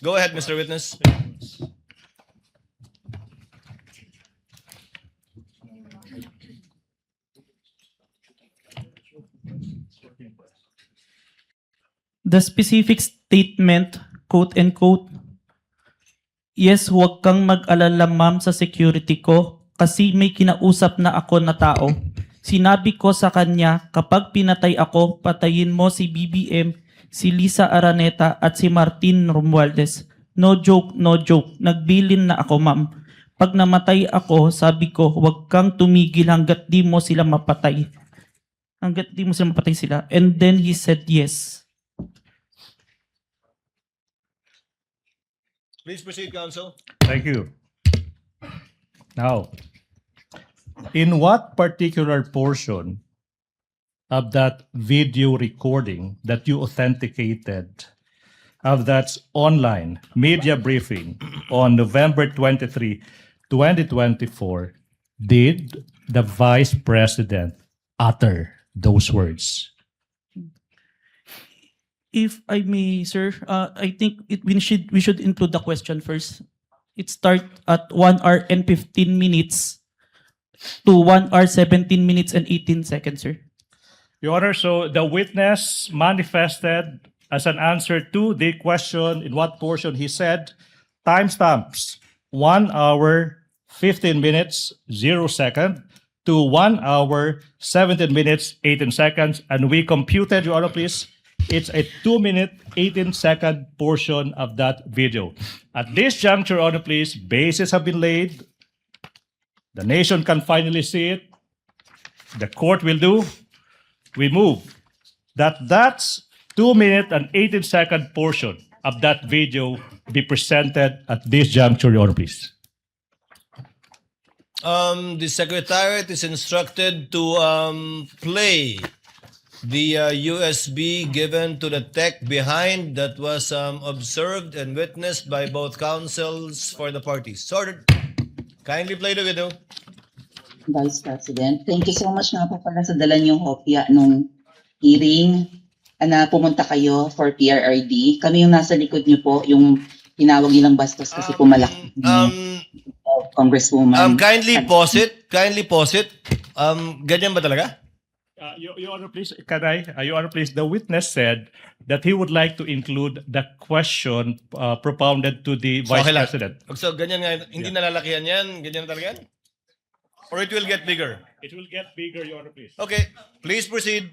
Go ahead, Mr. Witness. The specific statement, quote and quote, "Yes, huwag kang mag-alala ma'am sa security ko kasi may kinausap na ako na tao. Sinabi ko sa kanya, kapag pinatay ako, patayin mo si BBM, si Lisa Araneta at si Martin Romualdez. No joke, no joke. Nagbilin na ako ma'am. Pag namatay ako, sabi ko, huwag kang tumigil hanggat di mo sila mapatay. Hanggat di mo sila mapatay sila." And then he said yes. Please proceed, counsel. Thank you. Now, in what particular portion of that video recording that you authenticated of that online media briefing on November 23, 2024, did the Vice President utter those words? If I may, sir, I think we should include the question first. It start at 1 hour and 15 minutes to 1 hour 17 minutes and 18 seconds, sir. Your Honor, so the witness manifested as an answer to the question in what portion he said, timestamps 1 hour 15 minutes 0 second to 1 hour 17 minutes 18 seconds, and we computed, Your Honor, please, it's a 2-minute 18-second portion of that video. At this juncture, Your Honor, please, bases have been laid. The nation can finally see it. The court will do. We move that's 2-minute and 18-second portion of that video be presented at this juncture, Your Honor, please. The Secretariat is instructed to play the USB given to the tech behind that was observed and witnessed by both counsels for the parties. Sorted. Kindly play the video. Vice President, thank you so much nga po pala sa dala niyong hopya nung hearing na pumunta kayo for PRRD. Kami yung nasa likod niyo po, yung tinawag nilang bastos kasi po malaki. Congresswoman. Kindly pause it. Kindly pause it. Ganyan ba talaga? Your Honor, please, Your Honor, please, the witness said that he would like to include the question propounded to the Vice okay lang. President. So, ganyan nga. Hindi nalalakihan yan. Ganyan na talaga yan? Or it will get bigger? It will get bigger, Your Honor, please. Okay. Please proceed.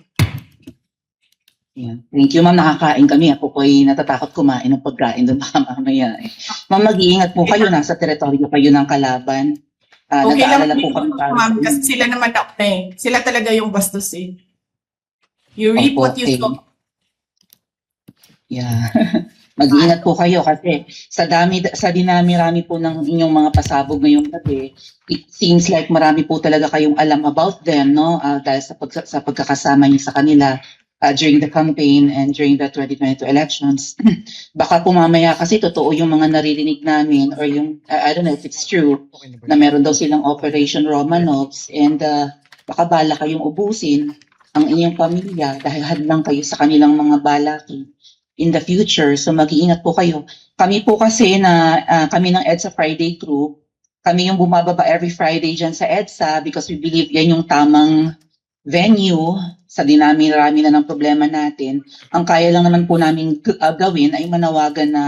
Yeah. Thank you, ma'am. Nakakain kami. Ako po ay natatakot kumain ng pagkain doon baka mamaya. Ma'am, mag-iingat po kayo. Nasa teritoryo kayo ng kalaban. Okay lang Nag-aalala po, ma'am, kasi sila naman ako eh. Sila talaga yung bastos eh. You reap what you sow. Yeah. Mag-iingat po kayo kasi sa dinami-rami po ng inyong mga pasabog ngayong gabi, it seems like marami po talaga kayong alam about them, no? Dahil sa pagkakasama niyo sa kanila during the campaign and during the 2022 elections. Baka po mamaya kasi totoo yung mga naririnig namin or yung, I don't know if it's true, na meron daw silang Operation Romanovs and baka bala kayong ubusin ang inyong pamilya dahil hadlang kayo sa kanilang mga balaki in the future. So mag-iingat po kayo. Kami po kasi kami ng EDSA Friday Group, kami yung bumababa every Friday dyan sa EDSA because we believe yan yung tamang venue sa dinami-rami na ng problema natin. Ang kaya lang naman po namin gawin ay manawagan na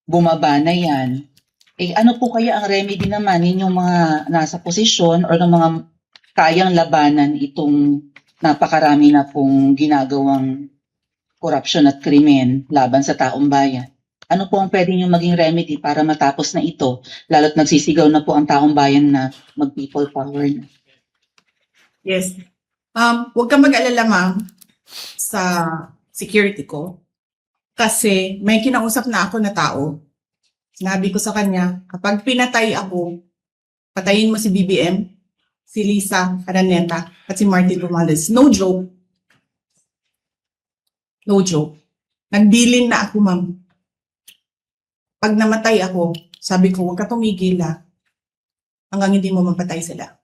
bumaba na yan. Eh ano po kaya ang remedy naman ninyong mga nasa posisyon or ng mga kayang labanan itong napakarami na pong ginagawang korupsyon at krimen laban sa taong bayan? Ano po ang pwede nyo maging remedy para matapos na ito? Lalo't nagsisigaw na po ang taong bayan na mag-people power na. Yes. Huwag kang mag-alala, ma'am, sa security ko. Kasi may kinausap na ako na tao. Sinabi ko sa kanya, kapag pinatay ako, patayin mo si BBM, si Lisa Araneta, at si Martin Romualdez. No joke. No joke. Nagbilin na ako, ma'am. Pag namatay ako, sabi ko, huwag ka tumigil hanggang hindi mo mapatay sila.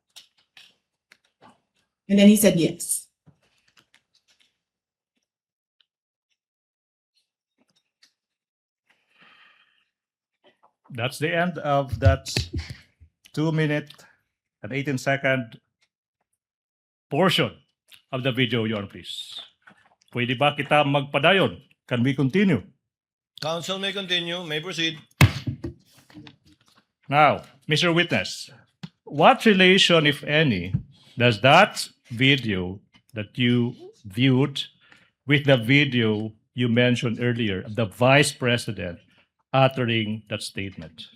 And then he said yes. That's the end of that 2-minute and 18-second portion of the video, Your Honor, please. Pwede ba kita magpadayon? Can we continue? Counsel may continue, may proceed. Now, Mr. Witness, what relation, if any, does that video that you viewed with the video you mentioned earlier of the Vice President uttering that statement?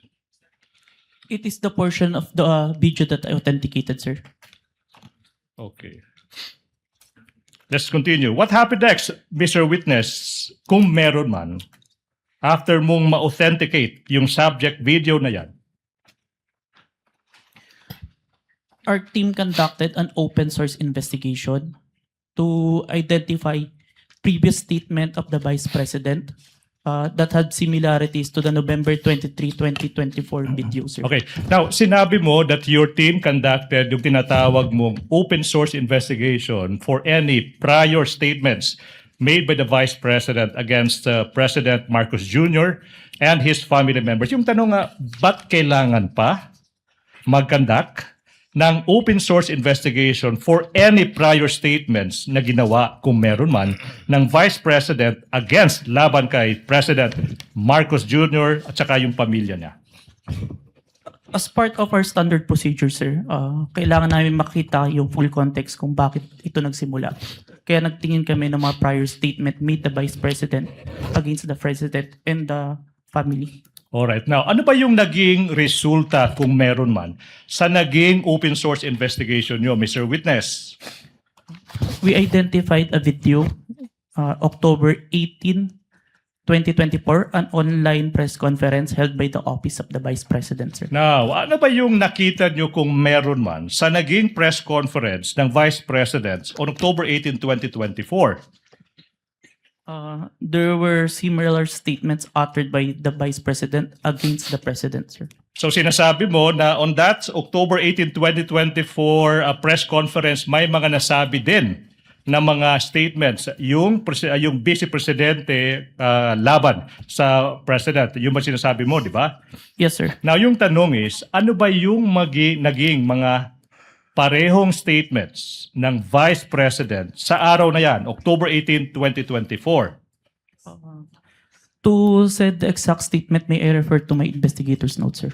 It is the portion of the video that I authenticated, sir. Okay. Let's continue. What happened next, Mr. Witness, kung meron man, after mong ma-authenticate yung subject video na yan? Our team conducted an open source investigation to identify previous statement of the Vice President that had similarities to the November 23, 2024 video, sir. Okay. Now, sinabi mo that your team conducted yung tinatawag mong open source investigation for any prior statements made by the Vice President against President Marcos Jr. and his family members. Yung tanong nga, ba't kailangan pa mag-conduct ng open source investigation for any prior statements na ginawa, kung meron man, ng Vice President against laban kay President Marcos Jr. at saka yung pamilya niya? As part of our standard procedure, sir, kailangan namin makita yung full context kung bakit ito nagsimula. Kaya nagtingin kami ng mga prior statement made the Vice President against the President and the family. Alright. Now, ano ba yung naging resulta, kung meron man, sa naging open source investigation nyo, Mr. Witness? We identified a video, October 18, 2024, an online press conference held by the Office of the Vice President, sir. Now, ano ba yung nakita nyo, kung meron man, sa naging press conference ng Vice President on October 18, 2024? There were similar statements uttered by the Vice President against the President, sir. So sinasabi mo na on that October 18, 2024 press conference, may mga nasabi din na mga statements yung Vice Presidente laban sa President. Yung ba sinasabi mo, di ba? Yes, sir. Now, yung tanong is, ano ba yung naging mga parehong statements ng Vice President sa araw na yan, October 18, 2024? To said the exact statement, may I refer to my investigator's notes, sir?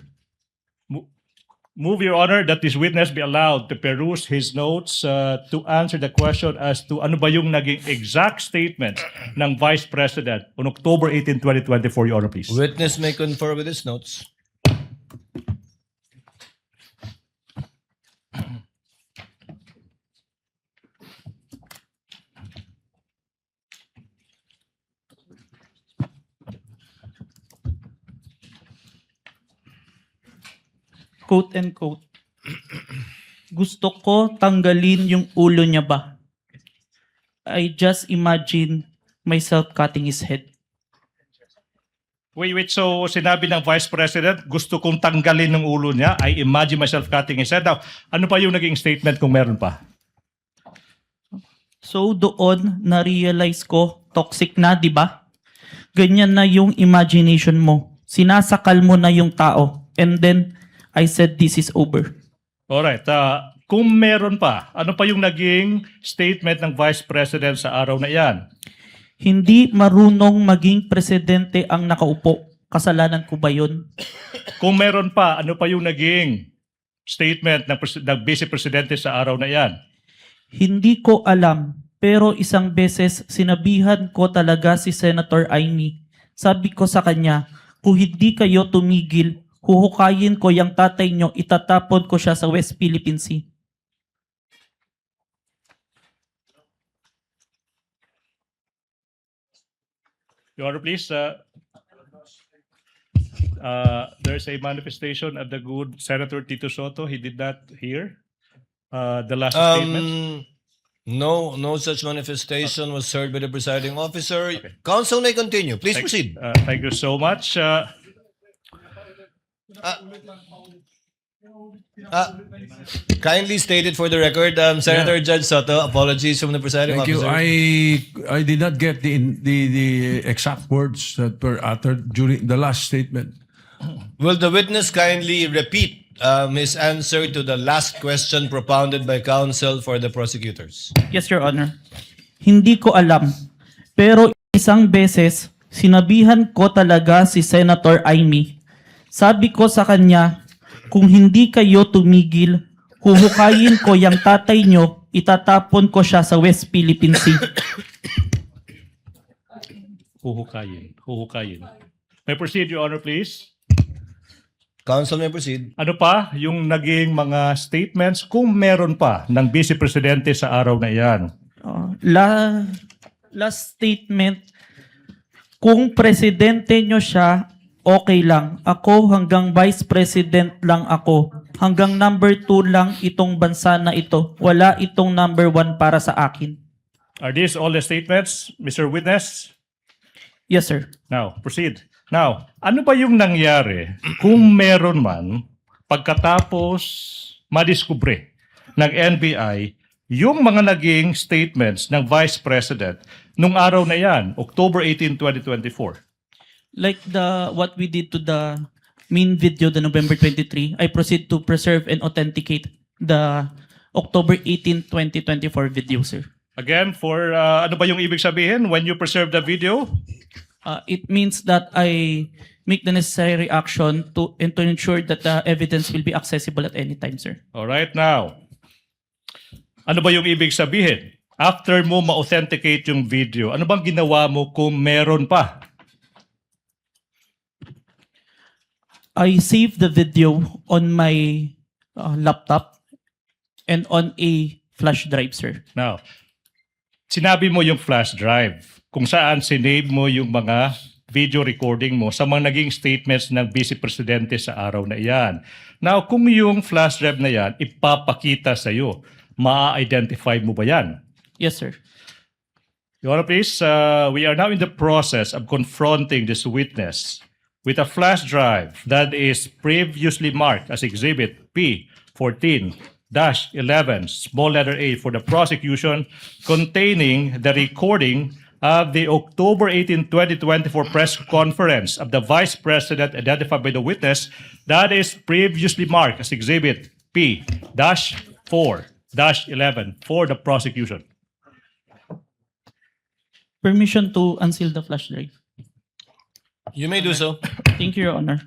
Move, Your Honor, that this witness be allowed to peruse his notes to answer the question as to ano ba yung naging exact statement ng Vice President on October 18, 2024, Your Honor, please. Witness may confer with his notes. Quote and quote. Gusto ko tanggalin yung ulo niya ba? I just imagine myself cutting his head. Wait. So, sinabi ng Vice President, gusto kong tanggalin ng ulo niya. I imagine myself cutting his head. Now, ano pa yung naging statement, kung meron pa? So doon na-realize ko, toxic na, di ba? Ganyan na yung imagination mo. Sinasakal mo na yung tao. And then, I said this is over. Alright. Kung meron pa, ano pa yung naging statement ng Vice President sa araw na iyan? Hindi marunong maging presidente ang nakaupo. Kasalanan ko ba yun? Kung meron pa, ano pa yung naging statement ng Vice Presidente sa araw na iyan? Hindi ko alam. Pero isang beses sinabihan ko talaga si Senator Amy. Sabi ko sa kanya, kung hindi kayo tumigil, huhukayin ko yung tatay nyo, itatapon ko siya sa West Philippine Sea. Your Honor, please. There's a manifestation of the good Senator Tito Soto. He did not hear the last statement. No such manifestation was heard by the presiding officer. Counsel may continue. Please proceed. Thank you so much. Kindly stated for the record, Senator Judge Soto, apologies from the presiding Thank you. officer. I did not get the exact words that were uttered during the last statement. Will the witness kindly repeat his answer to the last question propounded by counsel for the prosecutors? Yes, Your Honor. Hindi ko alam. Pero isang beses, sinabihan ko talaga si Senator Amy. Sabi ko sa kanya, kung hindi kayo tumigil, huhukayin ko yung tatay nyo, itatapon ko siya sa West Philippine Sea. Huhukayin. Huhukayin. May proceed, Your Honor, please. Counsel may proceed. Ano pa yung naging mga statements kung meron pa ng Vice Presidente sa araw na iyan? Last statement, kung presidente nyo siya, okay lang. Ako hanggang vice president lang ako. Hanggang number 2 lang itong bansa na ito. Wala itong number 1 para sa akin. Are these all the statements, Mr. Witness? Yes, sir. Now, proceed. Now, ano ba yung nangyari kung meron man pagkatapos madiskubre ng NBI yung mga naging statements ng Vice President nung araw na yan, October 18, 2024? Like what we did to the main video, the November 23, I proceed to preserve and authenticate the October 18, 2024 video, sir. Again, for ano ba yung ibig sabihin when you preserve the video? It means that I make the necessary action to ensure that the evidence will be accessible at any time, sir. All right, now. Ano ba yung ibig sabihin? After mo ma-authenticate yung video, ano bang ginawa mo kung meron pa? I saved the video on my laptop and on a flash drive, sir. Now, sinabi mo yung flash drive kung saan sinave mo yung mga video recording mo sa mga naging statements ng Vice Presidente sa araw na iyan. Now, kung yung flash drive na yan ipapakita sa iyo, ma-identify mo ba yan? Yes, sir. Your Honor, please, we are now in the process of confronting this witness with a flash drive that is previously marked as Exhibit P14-11, small letter A for the prosecution, containing the recording of the October 18, 2024 press conference of the Vice President identified by the witness that is previously marked as Exhibit P-4-11 for the prosecution. Permission to unseal the flash drive. You may do so. Thank you, Your Honor.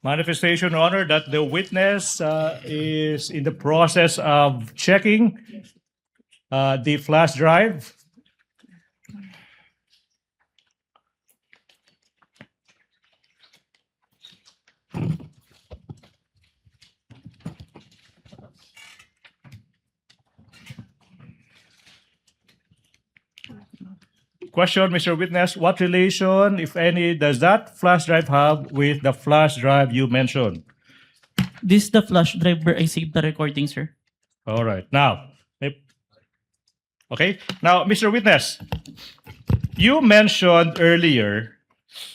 Manifestation, Your Honor, that the witness is in the process of checking the flash drive. Question, Mr. Witness, what relation, if any, does that flash drive have with the flash drive you mentioned? This is the flash drive where I saved the recording, sir. All right. Now, okay. Now, Mr. Witness, you mentioned earlier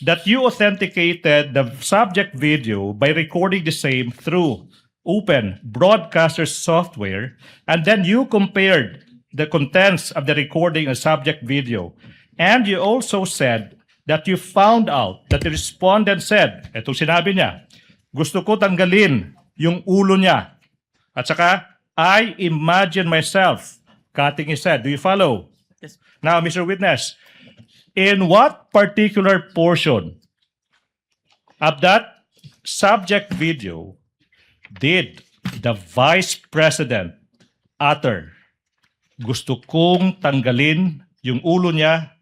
that you authenticated the subject video by recording the same through open broadcaster software, and then you compared the contents of the recording and subject video. And you also said that you found out that the respondent said, etong sinabi niya, gusto ko tanggalin yung ulo niya. At saka, I imagine myself cutting his head. Do you follow? Yes. Now, Mr. Witness, in what particular portion of that subject video did the Vice President utter, gusto kong tanggalin yung ulo niya,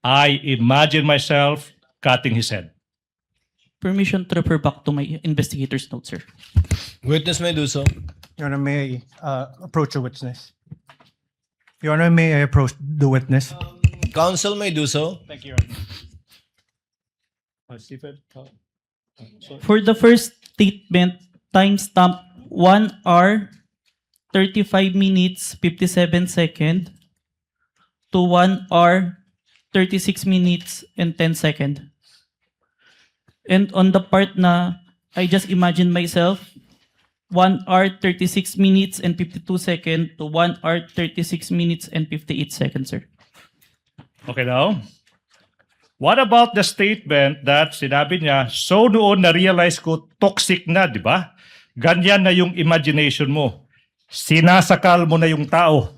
I imagine myself cutting his head? Permission to refer back to my investigator's notes, sir. Witness may do so. Your Honor, may I approach the witness? Your Honor, may I approach the witness? Counsel may do so. Thank you, Stephen. For the first statement, timestamp 1 hour, 35 minutes, 57 seconds to 1 hour, 36 minutes, and 10 seconds. And on the part na I just imagine myself 1 hour 36 minutes and 52 seconds to 1 hour 36 minutes and 58 seconds, sir. Okay now, what about the statement that sinabi niya, so noon na-realize ko toxic na, di ba? Ganyan na yung imagination mo. Sinasakal mo na yung tao.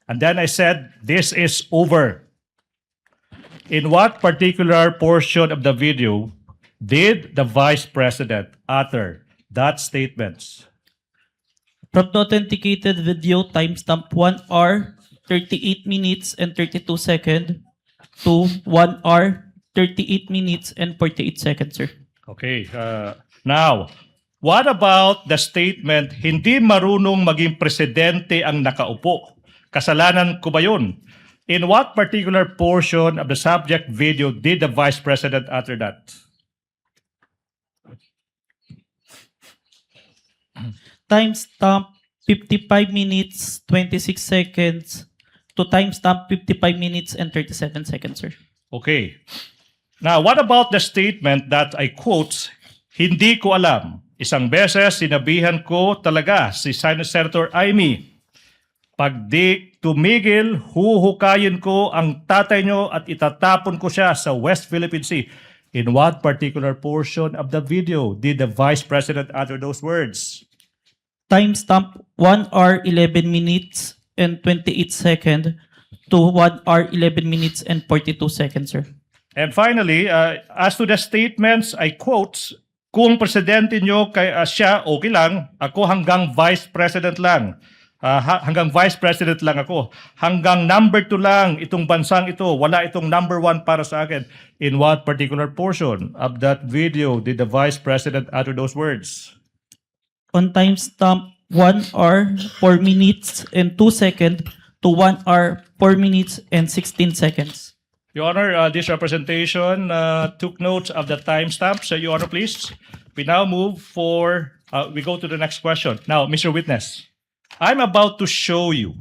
And then I said, this is over. In what particular portion of the video did the Vice President utter that statement? From the authenticated video, timestamp 1 hour 38 minutes and 32 seconds to 1 hour 38 minutes and 48 seconds, sir. Okay. Now, what about the statement, hindi marunong maging presidente ang nakaupo? Kasalanan ko ba yun? In what particular portion of the subject video did the Vice President utter that? Timestamp 55 minutes 26 seconds to timestamp 55 minutes and 37 seconds, sir. Okay. Now, what about the statement that I quote, hindi ko alam. Isang beses sinabihan ko talaga si Senator Amy, pag di tumigil, huhukayin ko ang tatay nyo at itatapon ko siya sa West Philippine Sea. In what particular portion of the video did the Vice President utter those words? Timestamp 1 hour 11 minutes and 28 seconds to 1 hour 11 minutes and 42 seconds, sir. And finally, as to the statements, I quote, kung presidente nyo siya, okay lang. Ako hanggang Vice President lang. Hanggang Vice President lang ako. Hanggang number 2 lang itong bansang ito. Wala itong number 1 para sa akin. In what particular portion of that video did the Vice President utter those words? On timestamp 1 hour 4 minutes and 2 seconds to 1 hour 4 minutes and 16 seconds. Your Honor, this representation took notes of the timestamps. Your Honor, please. We now move we go to the next question. Now, Mr. Witness, I'm about to show you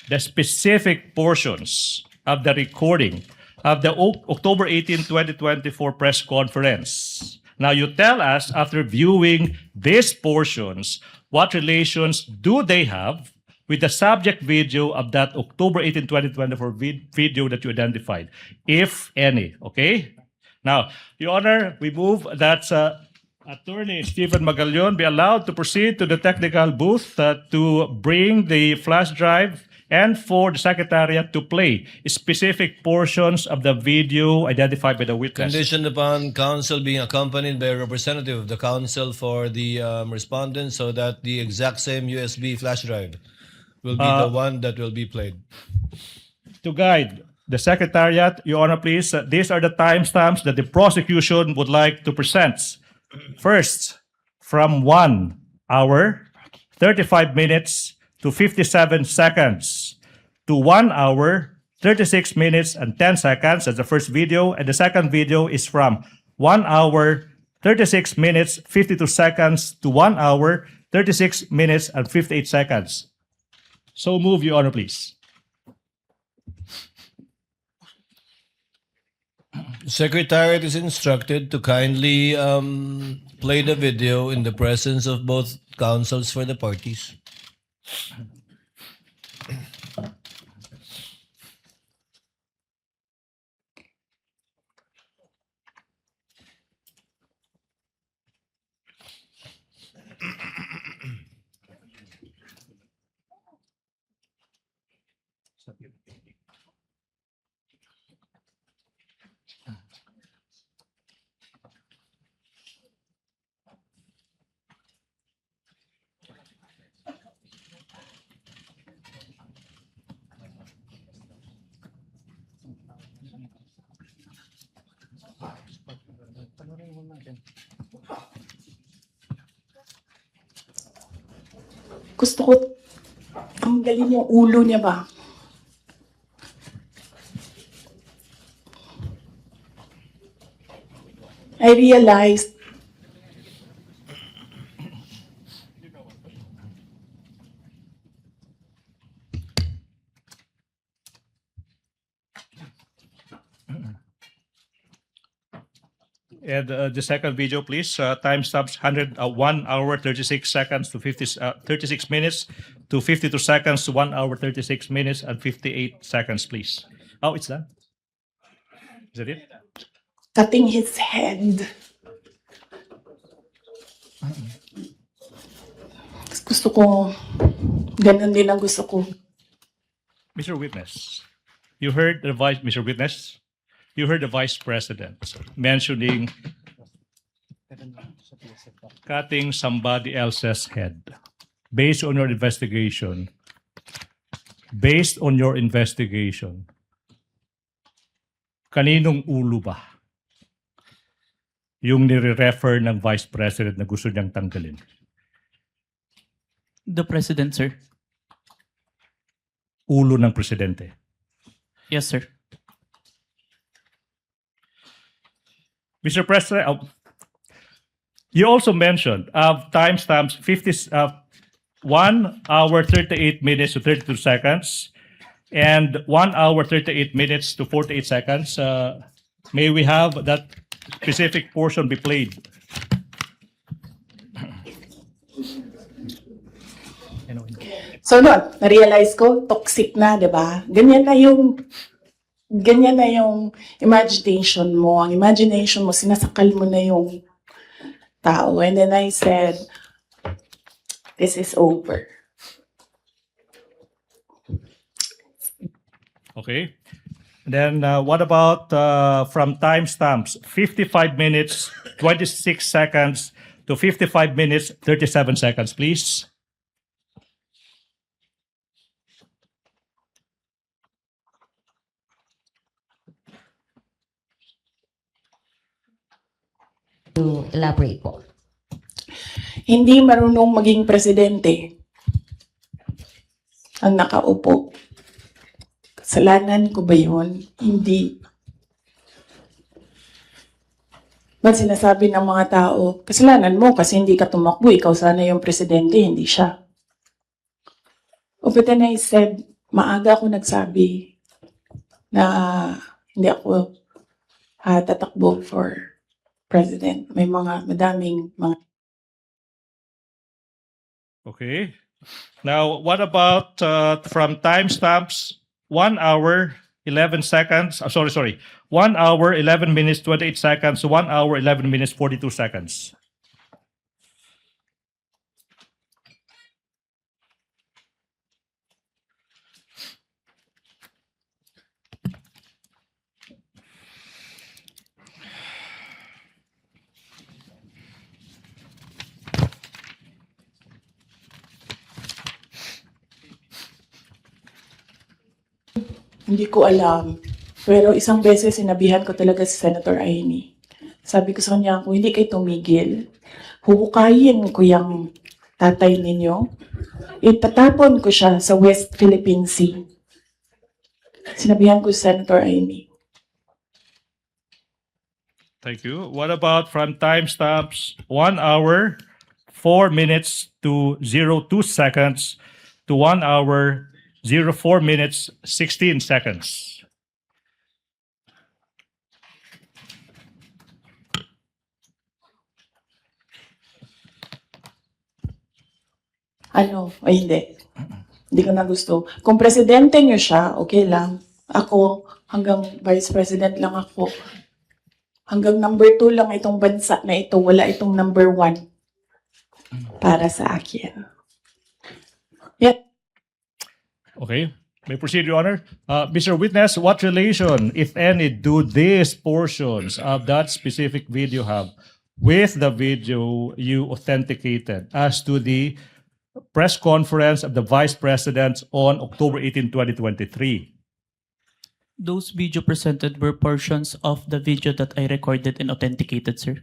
the specific portions of the recording of the October 18, 2024 press conference. Now, you tell us, after viewing these portions, what relations do they have with the subject video of that October 18, 2024 video that you identified, if any, okay? Now, Your Honor, we move that Attorney Stephen Magallaon be allowed to proceed to the technical booth to bring the flash drive and for the Secretariat to play specific portions of the video identified by the witness. Conditioned upon counsel being accompanied by a representative of the counsel for the respondent so that the exact same USB flash drive will be the one that will be played. To guide the Secretariat, Your Honor, please, these are the timestamps that the prosecution would like to present. First, from 1 hour, 35 minutes to 57 seconds to 1 hour, 36 minutes and 10 seconds. That's the first video. And the second video is from 1 hour, 36 minutes, 52 seconds to 1 hour, 36 minutes and 58 seconds. So move, Your Honor, please. Secretariat is instructed to kindly play the video in the presence of both counsels for the parties. Gusto ko tanggalin yung ulo niya ba? I realized And the second video, please. Timestamps 1 hour 36 seconds to 36 minutes to 52 seconds to 1 hour 36 minutes and 58 seconds, please. Oh, it's done. Is that it? Cutting his head. Gusto ko, ganun din ang gusto ko. Mr. Witness, you heard the Mr. Witness, you heard the Vice President mentioning cutting somebody else's head. Based on your investigation, kaninong ulo ba yung nire-refer ng Vice President na gusto niyang tanggalin? The President, sir. Ulo ng Presidente. Yes, sir. Mr. President, you also mentioned timestamps 1 hour 38 minutes to 32 seconds and 1 hour 38 minutes to 48 seconds. May we have that specific portion be played? So noon, na-realize ko, toxic na, di ba? Ganyan na yung imagination mo. Ang imagination mo, sinasakal mo na yung tao. And then I said, this is over. Okay. Then what about from timestamps 55 minutes 26 seconds to 55 minutes 37 seconds, please? To elaborate po. Hindi marunong maging presidente ang nakaupo. Kasalanan ko ba yun? Hindi. Ba't sinasabi ng mga tao, kasalanan mo kasi hindi ka tumakbo, ikaw sana yung presidente, hindi siya. But then I said, maaga ako nagsabi na hindi ako tatakbo for president. May madaming mga. Okay. Now, what about from timestamps 1 hour 11 seconds? 1 hour 11 minutes 28 seconds to 1 hour 11 minutes 42 seconds. Hindi ko alam. Pero isang beses sinabihan ko talaga si Senator Aimee. Sabi ko sa kanya, kung hindi kayo tumigil, huhukayin ko yung tatay ninyo. Itatapon ko siya sa West Philippine Sea. Sinabihan ko si Senator Aimee. Thank you. What about from timestamps 1 hour 4 minutes to 02 seconds to 1 hour 04 minutes 16 seconds? Ay hindi. Hindi ko na gusto. Kung presidente nyo siya, okay lang. Ako, hanggang vice president lang ako. Hanggang number 2 lang itong bansa na ito. Wala itong number 1 para sa akin. Yeah. Okay. May proceed, Your Honor. Mr. Witness, what relation, if any, do these portions of that specific video have with the video you authenticated as to the press conference of the Vice President on October 18, 2023? Those video presented were portions of the video that I recorded and authenticated, sir.